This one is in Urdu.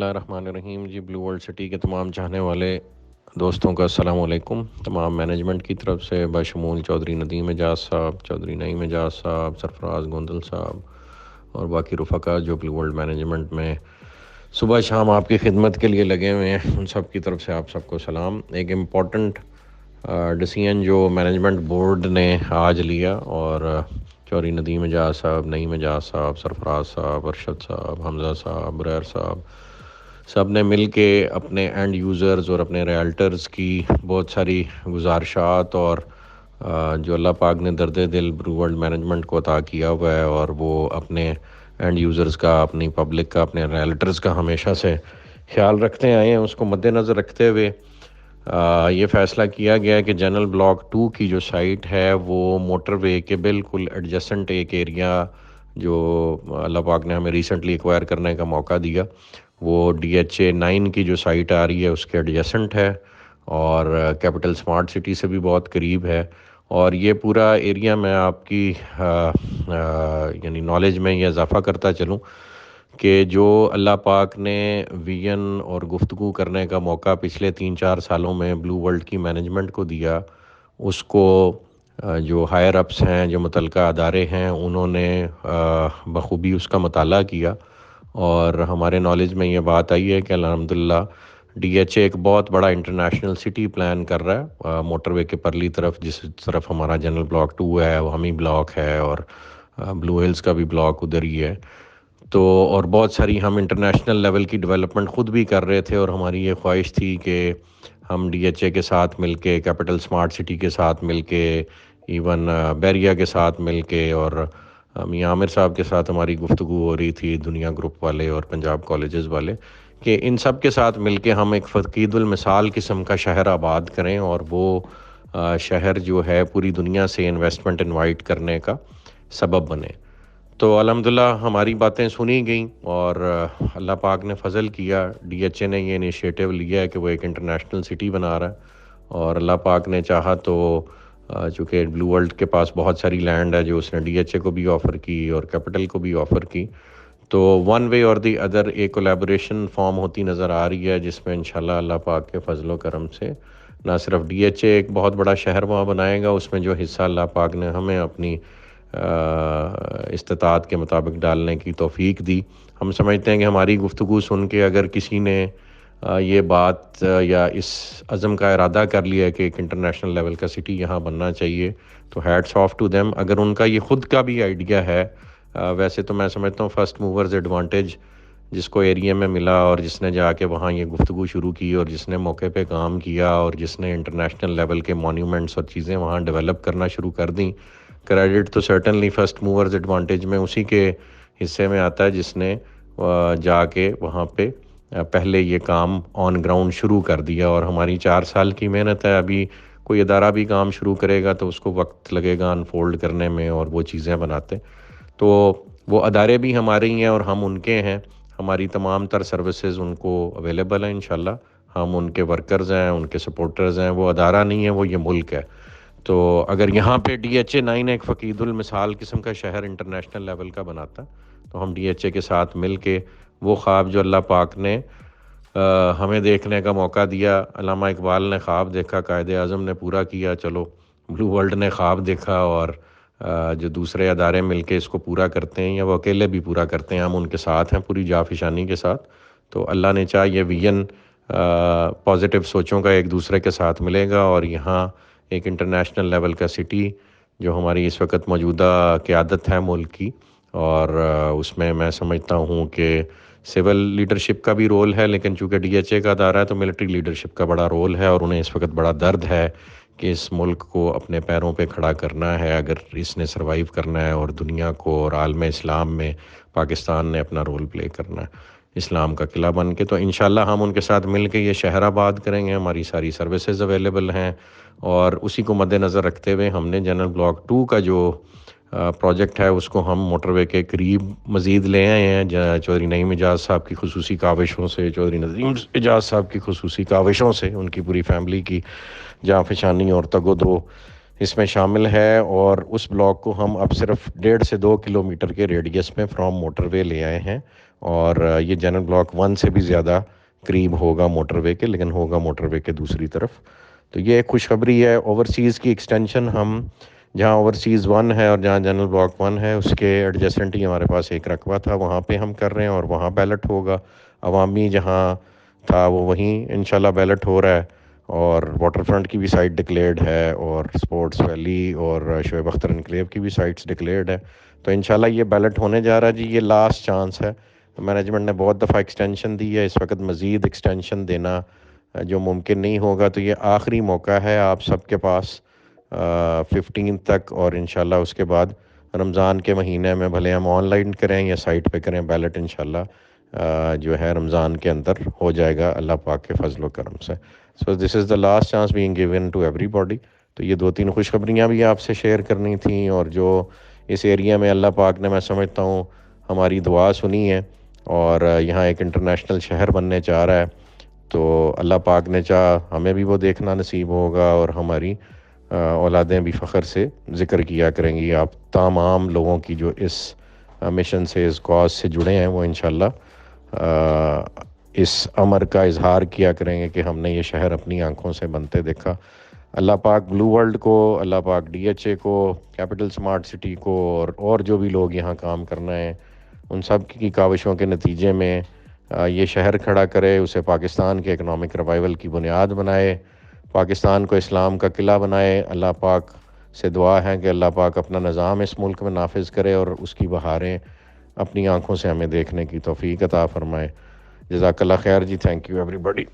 الرحمن الرحیم جی بلو ورلڈ سٹی کے تمام چاہنے والے دوستوں کا السلام علیکم۔ تمام مینجمنٹ کی طرف سے بشمول چودھری ندیم اعجاز صاحب، چودھری نعیم اعجاز صاحب، سرفراز گوندل صاحب اور باقی رفقا جو بلو ورلڈ مینجمنٹ میں صبح شام آپ کی خدمت کے لیے لگے ہوئے ہیں، ان سب کی طرف سے آپ سب کو سلام۔ ایک امپورٹنٹ ڈیسیژن جو مینجمنٹ بورڈ نے آج لیا اور چودھری ندیم اعجاز صاحب، نعیم اعجاز صاحب، سرفراز صاحب، ارشد صاحب، حمزہ صاحب، بریر صاحب، سب نے مل کے اپنے اینڈ یوزرز اور اپنے ریالٹرز کی بہت ساری گزارشات اور جو اللہ پاک نے درد دل بلو ورلڈ مینجمنٹ کو عطا کیا ہوا ہے، اور وہ اپنے اینڈ یوزرز کا، اپنی پبلک کا، اپنے ریالٹرز کا ہمیشہ سے خیال رکھتے آئے ہیں، اس کو مد نظر رکھتے ہوئے یہ فیصلہ کیا گیا ہے کہ جنرل بلاک 2 کی جو سائٹ ہے وہ موٹر وے کے بالکل ایڈجسنٹ ایک ایریا جو اللہ پاک نے ہمیں ریسنٹلی ایکوائر کرنے کا موقع دیا، وہ DHA 9 کی جو سائٹ آ رہی ہے اس کے ایڈجسنٹ ہے اور کیپٹل سمارٹ سٹی سے بھی بہت قریب ہے۔ اور یہ پورا ایریا میں آپ کی یعنی نالج میں یہ اضافہ کرتا چلوں کہ جو اللہ پاک نے ویژن اور گفتگو کرنے کا موقع پچھلے 3-4 سالوں میں بلو ورلڈ کی مینجمنٹ کو دیا، اس کو جو ہائر اپس ہیں، جو متعلقہ ادارے ہیں، انہوں نے بخوبی اس کا مطالعہ کیا، اور ہمارے نالج میں یہ بات آئی ہے کہ الحمدللہ DHA ایک بہت بڑا انٹرنیشنل سٹی پلان کر رہا ہے موٹر وے کے پرلی طرف، جس طرف ہمارا جنرل بلاک 2 ہے، وہ ہمی بلاک ہے، اور بلو ہلز کا بھی بلاک ادھر ہی ہے۔ تو اور بہت ساری ہم انٹرنیشنل لیول کی ڈیولپمنٹ خود بھی کر رہے تھے، اور ہماری یہ خواہش تھی کہ ہم DHA کے ساتھ مل کے، کیپٹل سمارٹ سٹی کے ساتھ مل کے، ایون بیریا کے ساتھ مل کے، اور میاں عامر صاحب کے ساتھ ہماری گفتگو ہو رہی تھی، دنیا گروپ والے اور پنجاب کالجز والے، کہ ان سب کے ساتھ مل کے ہم ایک فقید المثال قسم کا شہر آباد کریں، اور وہ شہر جو ہے پوری دنیا سے انویسٹمنٹ انوائٹ کرنے کا سبب بنے۔ تو الحمدللہ ہماری باتیں سنی گئیں، اور اللہ پاک نے فضل کیا، DHA نے یہ انیشیٹو لیا ہے کہ وہ ایک انٹرنیشنل سٹی بنا رہا ہے، اور اللہ پاک نے چاہا تو چونکہ بلو ورلڈ کے پاس بہت ساری لینڈ ہے جو اس نے DHA کو بھی آفر کی اور کیپٹل کو بھی آفر کی، تو ون وے اور دی ادر ایک کولیبوریشن فارم ہوتی نظر آ رہی ہے، جس میں انشاءاللہ اللہ پاک کے فضل و کرم سے نہ صرف DHA ایک بہت بڑا شہر وہاں بنائے گا، اس میں جو حصہ اللہ پاک نے ہمیں اپنی استطاعت کے مطابق ڈالنے کی توفیق دی۔ ہم سمجھتے ہیں کہ ہماری گفتگو سن کے اگر کسی نے یہ بات یا اس عزم کا ارادہ کر لیا ہے کہ ایک انٹرنیشنل لیول کا سٹی یہاں بننا چاہیے، تو ہیٹس آف ٹو دیم۔ اگر ان کا یہ خود کا بھی آئیڈیا ہے، ویسے تو میں سمجھتا ہوں فرسٹ موورز ایڈوانٹیج جس کو ایریا میں ملا، اور جس نے جا کے وہاں یہ گفتگو شروع کی، اور جس نے موقع پہ کام کیا، اور جس نے انٹرنیشنل لیول کے مونیومنٹس اور چیزیں وہاں ڈیولپ کرنا شروع کر دیں، کریڈٹ تو سرٹنلی فرسٹ موورز ایڈوانٹیج میں اسی کے حصے میں آتا ہے جس نے جا کے وہاں پہ پہلے یہ کام آن گراؤنڈ شروع کر دیا۔ اور ہماری 4 سال کی محنت ہے، ابھی کوئی ادارہ بھی کام شروع کرے گا تو اس کو وقت لگے گا انفولڈ کرنے میں اور وہ چیزیں بناتے، تو وہ ادارے بھی ہمارے ہی ہیں اور ہم ان کے ہیں، ہماری تمام تر سروسز ان کو اویلیبل ہیں انشاءاللہ، ہم ان کے ورکرز ہیں، ان کے سپورٹرز ہیں، وہ ادارہ نہیں ہے، وہ یہ ملک ہے۔ تو اگر یہاں پہ DHA 9 ایک فقید المثال قسم کا شہر انٹرنیشنل لیول کا بناتا، تو ہم DHA کے ساتھ مل کے وہ خواب جو اللہ پاک نے ہمیں دیکھنے کا موقع دیا، علامہ اقبال نے خواب دیکھا، قائد اعظم نے پورا کیا، چلو بلو ورلڈ نے خواب دیکھا، اور جو دوسرے ادارے مل کے اس کو پورا کرتے ہیں یا وہ اکیلے بھی پورا کرتے ہیں، ہم ان کے ساتھ ہیں پوری جافشانی کے ساتھ۔ تو اللہ نے چاہ یہ ویژن پازیٹیو سوچوں کا ایک دوسرے کے ساتھ ملے گا، اور یہاں ایک انٹرنیشنل لیول کا سٹی جو ہماری اس وقت موجودہ قیادت ہے ملک کی، اور اس میں میں سمجھتا ہوں کہ سول لیڈرشپ کا بھی رول ہے، لیکن چونکہ DHA کا ادارہ ہے تو ملٹری لیڈرشپ کا بڑا رول ہے، اور انہیں اس وقت بڑا درد ہے کہ اس ملک کو اپنے پیروں پہ کھڑا کرنا ہے اگر اس نے سروائیو کرنا ہے، اور دنیا کو اور عالم اسلام میں پاکستان نے اپنا رول پلے کرنا ہے اسلام کا قلعہ بن کے۔ تو انشاءاللہ ہم ان کے ساتھ مل کے یہ شہر آباد کریں گے، ہماری ساری سروسز اویلیبل ہیں، اور اسی کو مد نظر رکھتے ہوئے ہم نے جنرل بلاک 2 کا جو پروجیکٹ ہے اس کو ہم موٹر وے کے قریب مزید لے آئے ہیں، چودھری نعیم اعجاز صاحب کی خصوصی کاوشوں سے، چودھری ندیم اعجاز صاحب کی خصوصی کاوشوں سے، ان کی پوری فیملی کی جانفشانی اور تگ و دو اس میں شامل ہے، اور اس بلاک کو ہم اب صرف 1.5 سے 2 کلومیٹر کے ریڈیس میں فرام موٹر وے لے آئے ہیں، اور یہ جنرل بلاک 1 سے بھی زیادہ قریب ہوگا موٹر وے کے، لیکن ہوگا موٹر وے کے دوسری طرف. تو یہ ایک خوشخبری ہے. اوورسیز کی ایکسٹینشن ہم جہاں اوورسیز 1 ہے اور جہاں جنرل بلاک 1 ہے اس کے ایڈجسٹنٹ ہی ہمارے پاس ایک رقبہ تھا، وہاں پہ ہم کر رہے ہیں اور وہاں بیلٹ ہوگا. عوامی جہاں تھا وہ وہیں انشاءاللہ بیلٹ ہو رہا ہے. اور واٹر فرنٹ کی بھی سائٹ ڈکلیئرڈ ہے اور سپورٹس ویلی اور شعیب اختر انکلیو کی بھی سائٹس ڈکلیئرڈ ہے. تو انشاءاللہ یہ بیلٹ ہونے جا رہا ہے جی. یہ لاسٹ چانس ہے. مینجمنٹ نے بہت دفعہ ایکسٹینشن دی ہے، اس وقت مزید ایکسٹینشن دینا جو ممکن نہیں ہوگا. تو یہ آخری موقع ہے آپ سب کے پاس 15 تک، اور انشاءاللہ اس کے بعد رمضان کے مہینے میں بھلے ہم آن لائن کریں یا سائٹ پہ کریں، بیلٹ انشاءاللہ جو ہے رمضان کے اندر ہو جائے گا اللہ پاک کے فضل و کرم سے. So this is the last chance being given to ایوری باڈی. تو یہ 2-3 خوشخبریاں بھی آپ سے شیئر کرنی تھیں، اور جو اس ایریا میں اللہ پاک نے میں سمجھتا ہوں ہماری دعا سنی ہے اور یہاں ایک انٹرنیشنل شہر بننے چاہ رہا ہے. تو اللہ پاک نے چاہ ہمیں بھی وہ دیکھنا نصیب ہوگا اور ہماری اولادیں بھی فخر سے ذکر کیا کریں گی. آپ تمام لوگوں کی جو اس مشن سے، اس کاز سے جڑے ہیں، وہ انشاءاللہ اس امر کا اظہار کیا کریں گے کہ ہم نے یہ شہر اپنی آنکھوں سے بنتے دیکھا. اللہ پاک بلو ورلڈ کو، اللہ پاک ڈی ایچ اے کو، کیپٹل سمارٹ سٹی کو، اور جو بھی لوگ یہاں کام کرنا ہے ان سب کی کاوشوں کے نتیجے میں یہ شہر کھڑا کرے، اسے پاکستان کے اکنامک ریوائول کی بنیاد بنائے، پاکستان کو اسلام کا قلعہ بنائے. اللہ پاک سے دعا ہے کہ اللہ پاک اپنا نظام اس ملک میں نافذ کرے اور اس کی بہاریں اپنی آنکھوں سے ہمیں دیکھنے کی توفیق عطا فرمائے. جزاک اللہ خیر جی. تھینک یو ایوری بڈی.